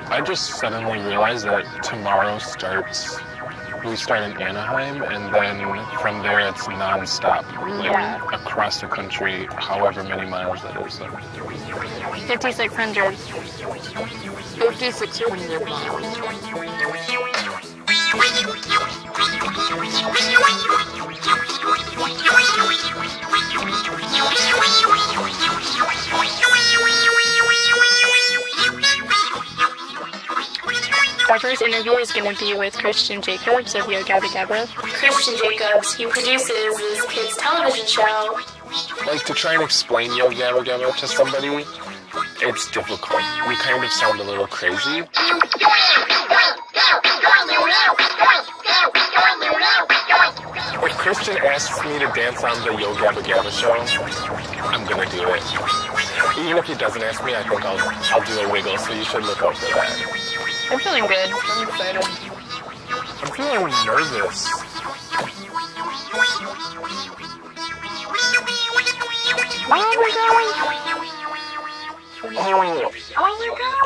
I just suddenly realized that tomorrow starts. We start in Anaheim, and then from there it's non-stop, like across the country, however many miles that is. So. 5,600. 5,600 miles. Our first interview is going to be with Christian Jacobs of Yo Gabba Gabba. Christian Jacobs, he produces this kids' television show. Like, to try and explain Yo Gabba Gabba to somebody, it's difficult. We kind of sound a little crazy. If Christian asks me to dance on the Yo Gabba Gabba show, I'm gonna do it. Even if he doesn't ask me, I think I'll do a wiggle, so you should look out for that. I'm feeling good. I'm excited. I'm feeling nervous. Oh my god! Oh. Oh my god!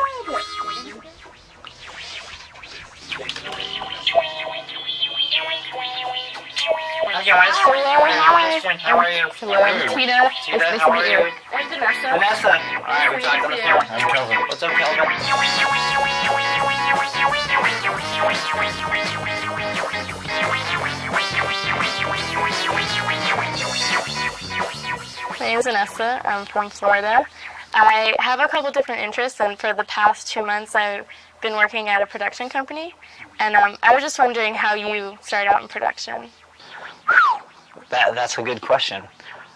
Hi guys. How are you? Hello, I'm Tina. It's nice to meet you. I'm Vanessa. Vanessa. Alright, we're talking on the phone. I'm Kelvin. What's up, Kelvin? My name is Vanessa. I'm from Florida. I have a couple different interests, and for the past 2 months I've been working at a production company. And I was just wondering how you started out in production. That's a good question.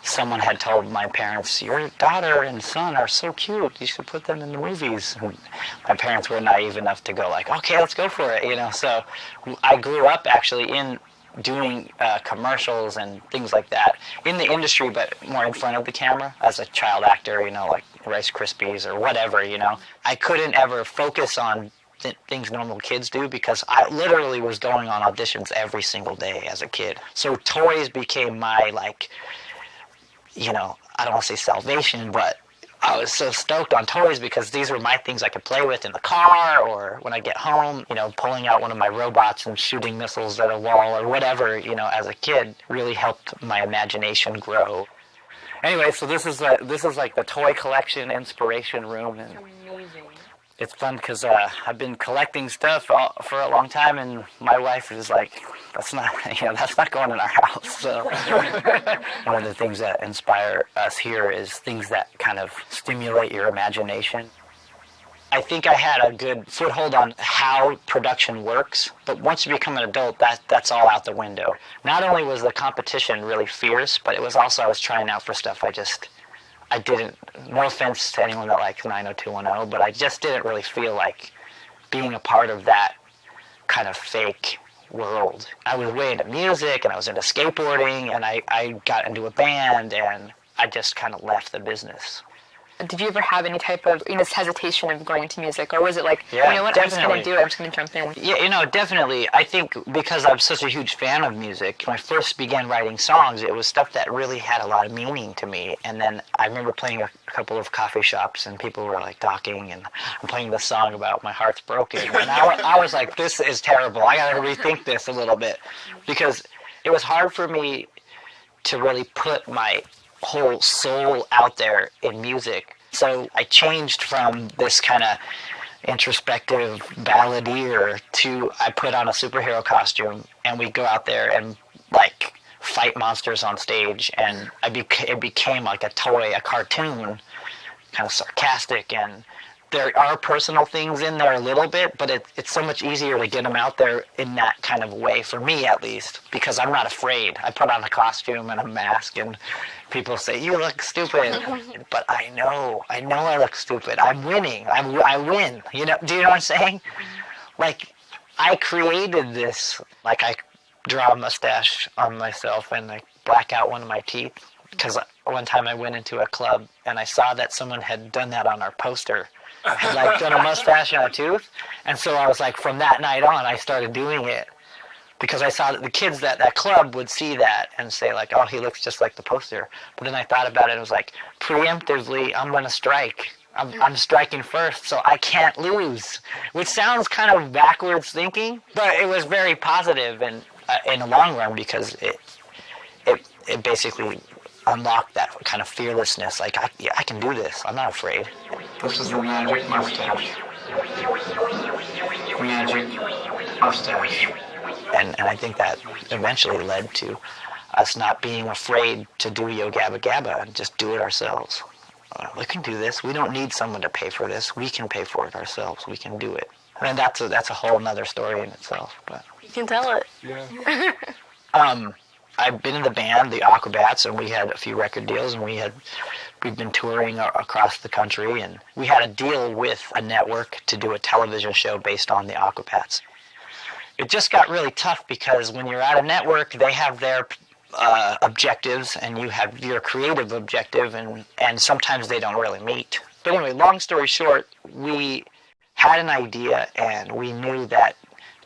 Someone had told my parents, your daughter and son are so cute, you should put them in the movies. And my parents were naive enough to go like, okay, let's go for it, you know. So I grew up actually in doing commercials and things like that in the industry, but more in front of the camera as a child actor, you know, like Rice Krispies or whatever, you know. I couldn't ever focus on things normal kids do because I literally was going on auditions every single day as a kid. So toys became my, like, you know, I don't want to say salvation, but I was so stoked on toys because these were my things I could play with in the car or when I get home, you know, pulling out one of my robots and shooting missiles at a wall or whatever, you know, as a kid really helped my imagination grow. Anyway, so this is like the toy collection inspiration room. And Amazing. it's fun because I've been collecting stuff for a long time, and my wife is like, that's not going in our house. So one of the things that inspire us here is things that kind of stimulate your imagination. I think I had a good foothold on how production works, but once you become an adult, that's all out the window. Not only was the competition really fierce, but it was also I was trying out for stuff I didn't, no offense to anyone that likes 90210, but I just didn't really feel like being a part of that kind of fake world. I was way into music, and I was into skateboarding, and I got into a band, and I just kind of left the business. Did you ever have any type of hesitation of going into music, or was it like, Yeah, you know what, definitely. I'm just going to do it, I'm just going to jump in? Yeah, you know, definitely. I think because I'm such a huge fan of music, when I first began writing songs, it was stuff that really had a lot of meaning to me. And then I remember playing a couple of coffee shops, and people were like talking, and I'm playing this song about my heart's broken. And I was like, this is terrible. I got to rethink this a little bit. Because it was hard for me to really put my whole soul out there in music. So I changed from this kind of introspective balladeer to I put on a superhero costume and we go out there and like fight monsters on stage, and it became like a toy, a cartoon, kind of sarcastic, and there are personal things in there a little bit, but it's so much easier to get them out there in that kind of way, for me at least, because I'm not afraid. I put on a costume and a mask, and people say, you look stupid. But I know I look stupid. I'm winning. I win. You know, do you know what I'm saying? Like, I created this, like I draw a mustache on myself and I black out one of my teeth. Because one time I went into a club and I saw that someone had done that on our poster. Had like done a mustache and a tooth. And so I was like, from that night on, I started doing it. Because I saw that the kids at that club would see that and say like, oh, he looks just like the poster. But then I thought about it and was like, preemptively, I'm going to strike. I'm striking first, so I can't lose, which sounds kind of backwards thinking, but it was very positive and in the long run because it basically unlocked that kind of fearlessness. Like I can do this. I'm not afraid. This is the magic mustache. Magic mustache. And I think that eventually led to us not being afraid to do Yo Gabba Gabba and just do it ourselves. We can do this. We don't need someone to pay for this. We can pay for it ourselves. We can do it. And that's a whole nother story in itself. But You can tell it. Yeah. I've been in the band, the Aquabats, and we had a few record deals, and we've been touring across the country, and we had a deal with a network to do a television show based on the Aquabats. It just got really tough because when you're at a network, they have their objectives, and you have your creative objective, and sometimes they don't really meet. But anyway, long story short, we had an idea, and we knew that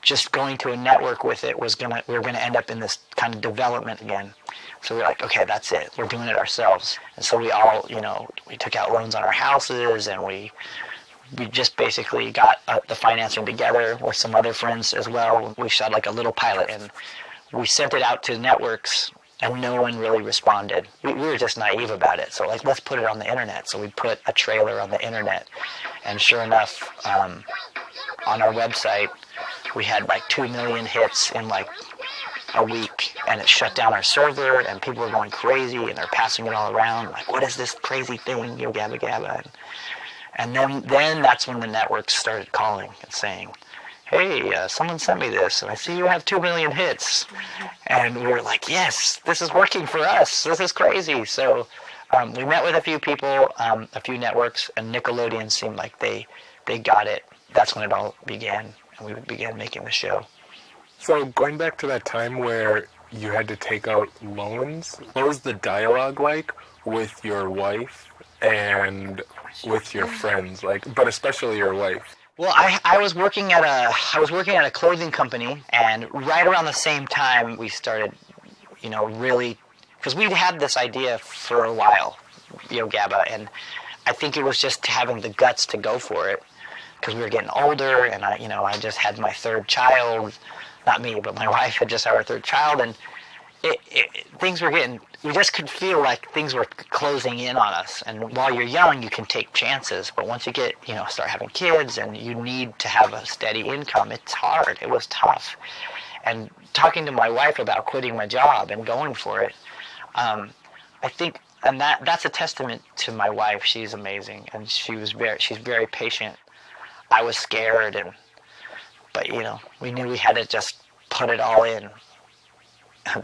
just going to a network with it we were gonna end up in this kind of development again. So we were like, okay, that's it. We're doing it ourselves. And so we all, we took out loans on our houses, and we just basically got the financing together with some other friends as well. We shot like a little pilot, and we sent it out to networks, and no one really responded. We were just naive about it. So like, let's put it on the internet. So we put a trailer on the internet, and sure enough, on our website, we had like 2 million hits in like a week, and it shut down our server, and people were going crazy, and they're passing it all around. Like, what is this crazy thing, Yo Gabba Gabba? And then that's when the networks started calling and saying, hey, someone sent me this, and I see you have 2 million hits. And we were like, yes, this is working for us. This is crazy. So we met with a few people, a few networks, and Nickelodeon seemed like they got it. That's when it all began, and we began making the show. So going back to that time where you had to take out loans, what was the dialogue like with your wife and with your friends, but especially your wife? Well, I was working at a clothing company, and right around the same time we started, really, because we'd had this idea for a while, Yo Gabba, and I think it was just having the guts to go for it, because we were getting older, and I just had my third child, not me, but my wife had just had her third child, and things were we just could feel like things were closing in on us. And while you're young, you can take chances, but once you get, start having kids and you need to have a steady income, it's hard. It was tough. And talking to my wife about quitting my job and going for it, I think, and that's a testament to my wife. She's amazing, and she's very patient. I was scared, but we knew we had to just put it all in.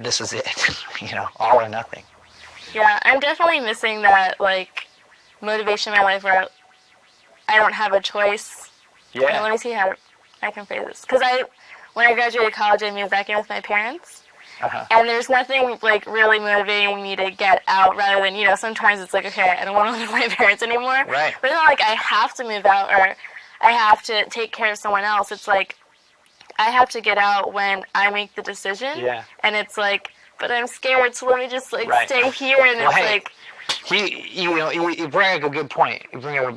This is it, all or nothing. Yeah, I'm definitely missing that, motivation in my life where I don't have a choice. Yeah. Let me see how I can phrase this. Because when I graduated college, I moved back in with my parents. Uh-huh. And there's nothing, really motivating me to get out rather than, sometimes it's like, okay, I don't want to live with my parents anymore. Right. But it's not like I have to move out or I have to take care of someone else. It's like, I have to get out when I make the decision. Yeah. And it's like, but I'm scared, so let me just Right. stay here. And Well, it's hey, like, you bring up a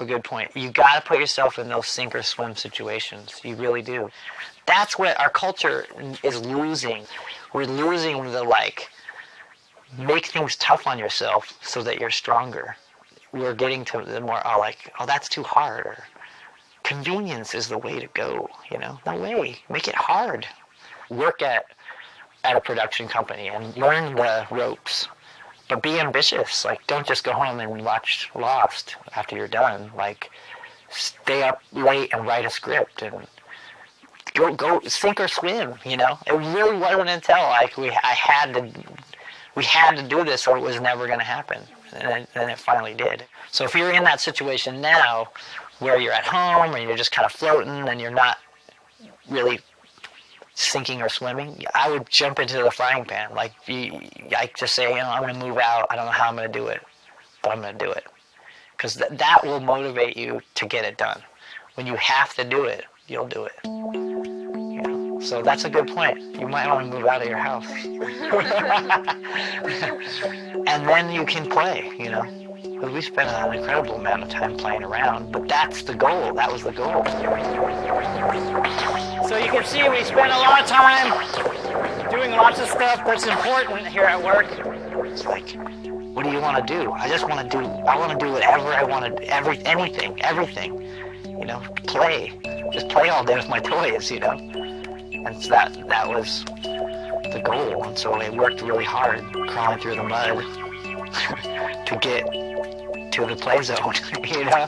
good point. You got to put yourself in those sink or swim situations. You really do. That's what our culture is losing. We're losing the make things tough on yourself so that you're stronger. We're getting to the more that's too hard, or convenience is the way to go, No way. Make it hard. Work at a production company and learn the ropes. But be ambitious. Don't just go home and watch Lost after you're done. Stay up late and write a script and go sink or swim, It really wasn't until we had to do this or it was never going to happen. And it finally did. So if you're in that situation now, where you're at home and you're just kind of floating and you're not really sinking or swimming, I would jump into the frying pan. I just say, I'm going to move out. I don't know how I'm going to do it, but I'm going to do it. Because that will motivate you to get it done. When you have to do it, you'll do it. So that's a good point. You might want to move out of your house. And then you can play, Because we spent an incredible amount of time playing around, but that's the goal. That was the goal. So you can see we spend a lot of time doing lots of stuff that's important here at work. It's like, what do you want to do? I want to do whatever I want to, everything. You know, play. Just play all day with my toys, you know. And so that was the goal. And so I worked really hard, crawling through the mud to get to the play zone, you know.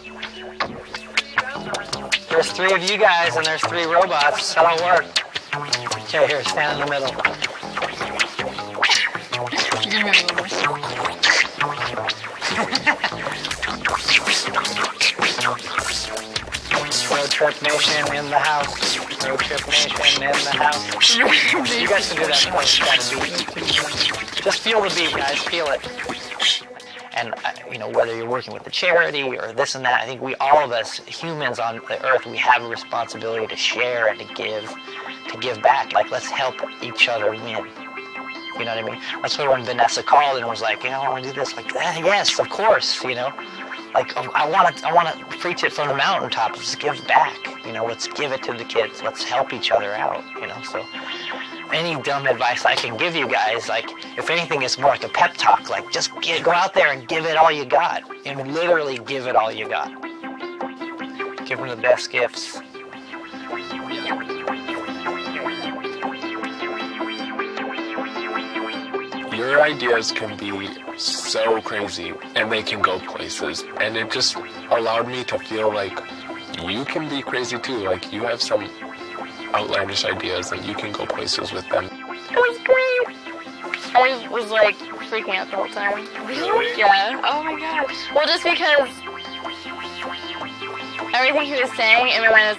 There's 3 of you guys and there's 3 robots. That'll work. Okay, here, stand in the middle. Road Trip Nation in the house. Road Trip Nation in the house. You guys can do that. Just feel the beat, guys. Feel it. And, you know, whether you're working with a charity or this and that, I think all of us humans on the earth, we have a responsibility to share and to give back. Like, let's help each other win. You know what I mean? That's why when Vanessa called and was like, you know, I want to do this, like, yes, of course, you know. Like, I want to preach it from the mountaintop. Let's give back, you know. Let's give it to the kids. Let's help each other out, you know. So any dumb advice I can give you guys, like, if anything, it's more like a pep talk. Like, just go out there and give it all you got. And literally give it all you got. Give them the best gifts. Your ideas can be so crazy, and they can go places. And it just allowed me to feel like you can be crazy too. Like, you have some outlandish ideas and you can go places with them. It was great. I was like freaking out the whole time. Really? Yeah. Oh my god. Well, just because everything he was saying in my mind is